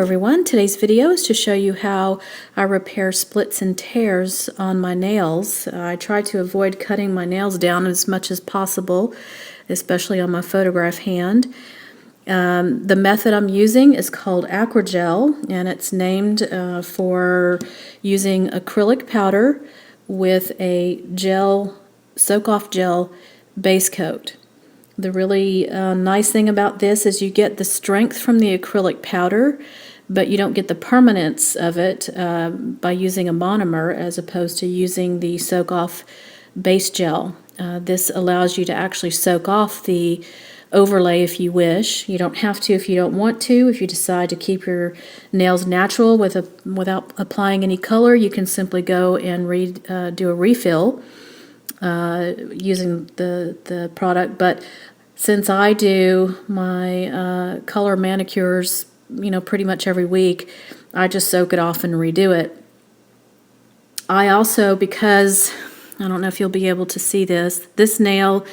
everyone, today's video is to show you how I repair splits and tears on my nails. I try to avoid cutting my nails down as much as possible, especially on my photograph hand. The method I'm using is called AcryGel, and it's named for using acrylic powder with a gel, soak-off gel base coat. The really nice thing about this is you get the strength from the acrylic powder, but you don't get the permanence of it by using a monomer as opposed to using the soak-off base gel. This allows you to actually soak off the overlay if you wish. You don't have to if you don't want to. If you decide to keep your nails natural without applying any color, you can simply go and do a refill using the product. But since I do my color manicures, pretty much every week, I just soak it off and redo it. I also, because I don't know if you'll be able to see this nail,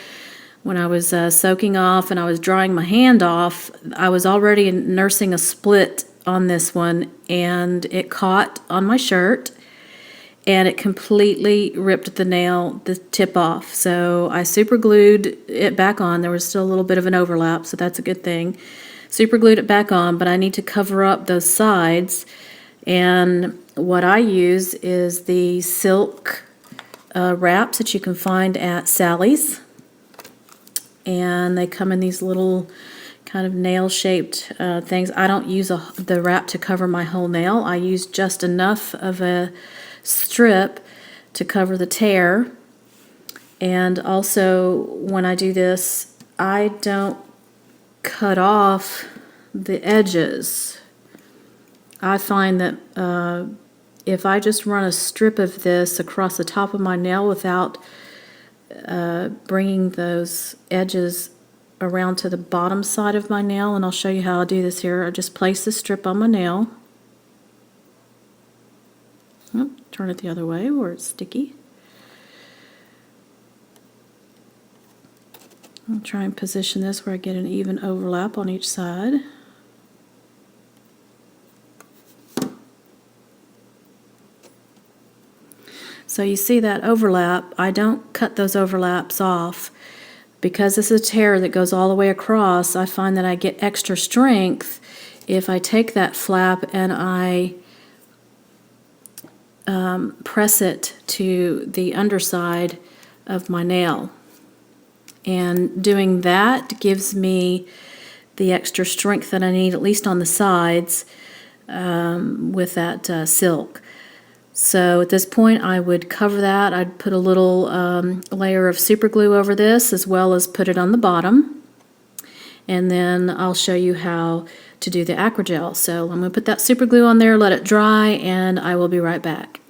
when I was soaking off and I was drying my hand off, I was already nursing a split on this one, and it caught on my shirt and it completely ripped the tip off. So I super glued it back on. There was still a little bit of an overlap, so that's a good thing. Super glued it back on, but I need to cover up those sides. And what I use is the silk wraps that you can find at Sally's. And they come in these little kind of nail-shaped things. I don't use the wrap to cover my whole nail. I use just enough of a strip to cover the tear. And also, when I do this, I don't cut off the edges. I find that if I just run a strip of this across the top of my nail without bringing those edges around to the bottom side of my nail, and I'll show you how I do this here. I just place the strip on my nail. Oh, turn it the other way where it's sticky. I'll try and position this where I get an even overlap on each side. So you see that overlap. I don't cut those overlaps off. Because this is a tear that goes all the way across, I find that I get extra strength if I take that flap and I press it to the underside of my nail. And doing that gives me the extra strength that I need, at least on the sides, with that silk. So at this point I would cover that. I'd put a little layer of super glue over this, as well as put it on the bottom. And then I'll show you how to do the AcryGel. So I'm going to put that super glue on there, let it dry, and I will be right back.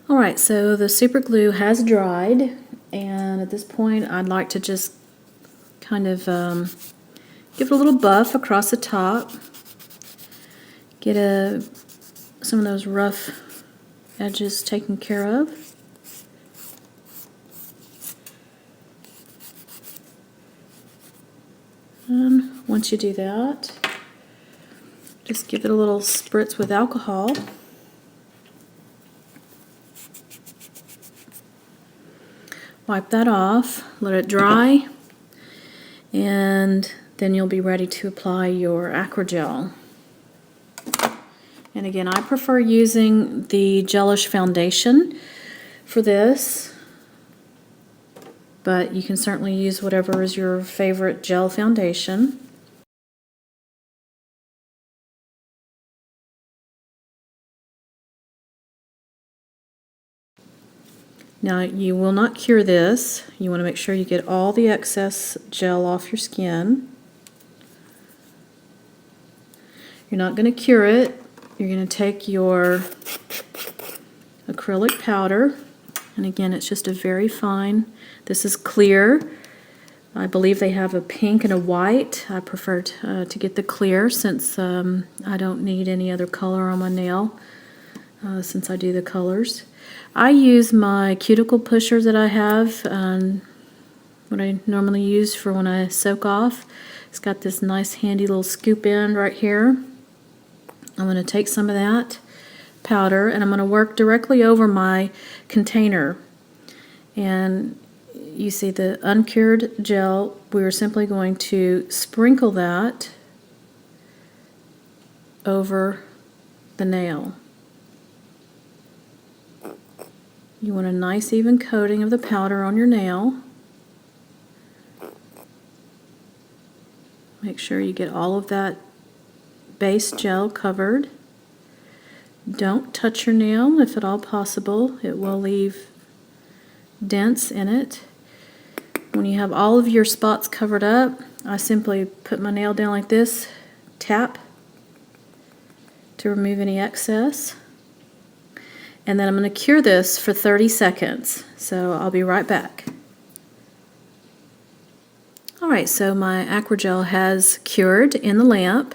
Alright, so the super glue has dried, and at this point I'd like to just kind of give it a little buff across the top. Get some of those rough edges taken care of. And once you do that, just give it a little spritz with alcohol. Wipe that off, let it dry, and then you'll be ready to apply your AcryGel. And again, I prefer using the gelish foundation for this, but you can certainly use whatever is your favorite gel foundation. Now, you will not cure this. You want to make sure you get all the excess gel off your skin. You're not going to cure it. You're going to take your acrylic powder, and again, it's just a very fine, this is clear. I believe they have a pink and a white. I prefer to get the clear, since I don't need any other color on my nail, since I do the colors. I use my cuticle pusher that I have, what I normally use for when I soak off, It's got this nice handy little scoop end right here. I'm going to take some of that powder and I'm going to work directly over my container. And you see the uncured gel, we're simply going to sprinkle that over the nail. You want a nice even coating of the powder on your nail. Make sure you get all of that base gel covered. Don't touch your nail if at all possible. It will leave dents in it. When you have all of your spots covered up, I simply put my nail down like this, tap to remove any excess. And then I'm going to cure this for 30 seconds. So I'll be right back. Alright, so my AcryGel has cured in the lamp.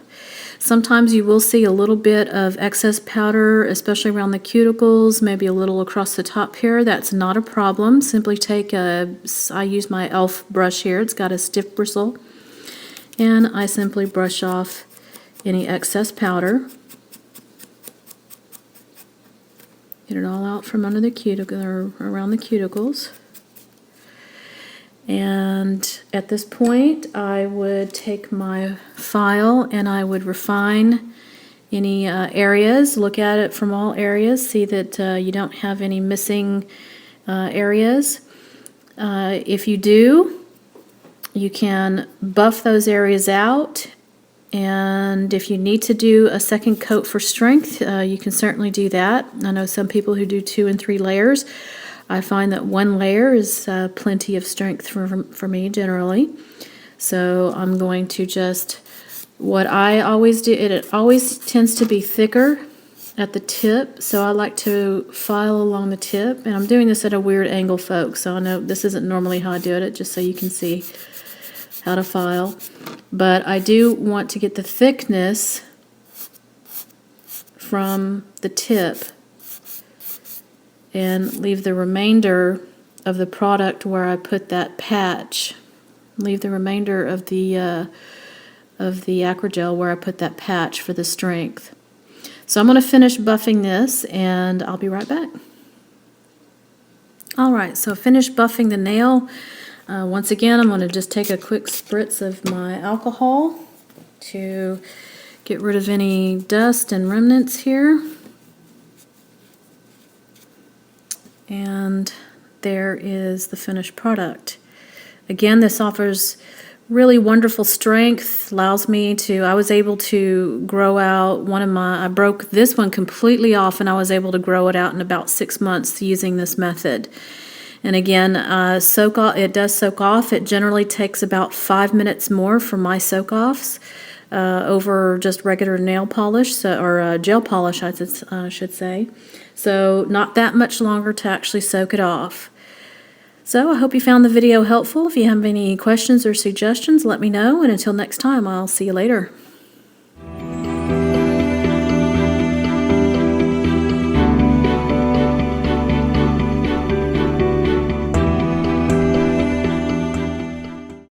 Sometimes you will see a little bit of excess powder, especially around the cuticles, maybe a little across the top here. That's not a problem. Simply take I use my e.l.f. brush here. It's got a stiff bristle. And I simply brush off any excess powder. Get it all out from under the cuticle, or around the cuticles. And at this point, I would take my file and I would refine any areas, look at it from all areas, see that you don't have any missing areas. If you do, you can buff those areas out, and if you need to do a second coat for strength, you can certainly do that. I know some people who do 2 and 3 layers. I find that 1 layer is plenty of strength for me generally. So I'm going to just, what I always do, it always tends to be thicker at the tip, so I like to file along the tip. And I'm doing this at a weird angle, folks, so I know this isn't normally how I do it, just so you can see how to file. But I do want to get the thickness from the tip and leave the remainder of the product where I put that patch. Leave the remainder of the AcryGel where I put that patch for the strength. So I'm going to finish buffing this and I'll be right back. Alright, so finish buffing the nail. Once again, I'm going to just take a quick spritz of my alcohol to get rid of any dust and remnants here. And there is the finished product. Again, this offers really wonderful strength, allows me to, I was able to grow out I broke this one completely off and I was able to grow it out in about 6 months using this method. And again, it does soak off. It generally takes about 5 minutes more for my soak-offs over just regular nail polish, or gel polish, I should say. So not that much longer to actually soak it off. So I hope you found the video helpful. If you have any questions or suggestions, let me know. And until next time, I'll see you later.